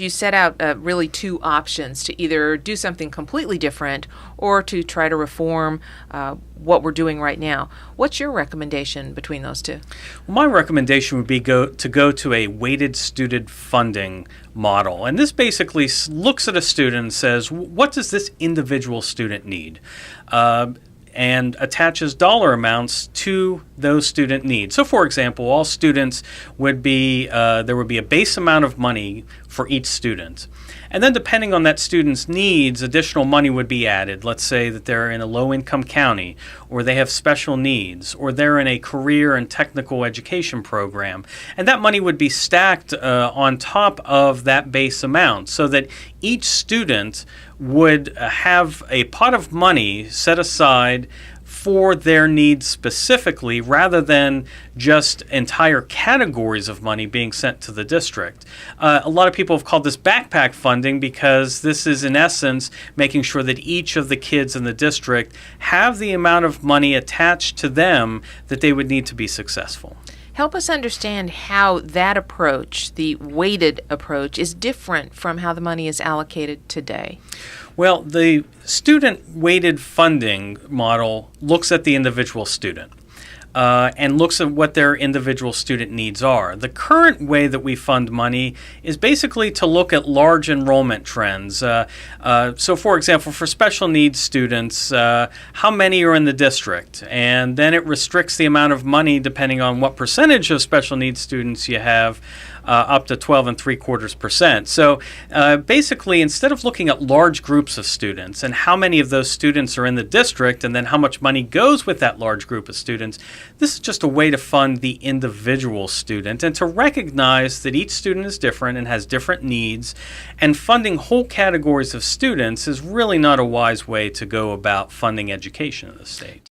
you set out really two options: to either do something completely different or to try to reform what we're doing right now. What's your recommendation between those two? Well, my recommendation would be to go to a weighted student funding model. And this basically looks at a student and says, what does this individual student need? And attaches dollar amounts to those student needs. So, for example, all students would be, there would be a base amount of money for each student. And then depending on that student's needs, additional money would be added. Let's say that they're in a low-income county, or they have special needs, or they're in a career and technical education program. And that money would be stacked on top of that base amount so that each student would have a pot of money set aside for their needs specifically, rather than just entire categories of money being sent to the district. A lot of people have called this backpack funding because this is in essence making sure that each of the kids in the district have the amount of money attached to them that they would need to be successful. Help us understand how that approach, the weighted approach, is different from how the money is allocated today. Well, the student-weighted funding model looks at the individual student and looks at what their individual student needs are. The current way that we fund money is basically to look at large enrollment trends. So, for example, for special needs students, how many are in the district? And then it restricts the amount of money depending on what percentage of special needs students you have, up to 12.75%. So basically, instead of looking at large groups of students and how many of those students are in the district and then how much money goes with that large group of students, this is just a way to fund the individual student and to recognize that each student is different and has different needs, and funding whole categories of students is really not a wise way to go about funding education in the state.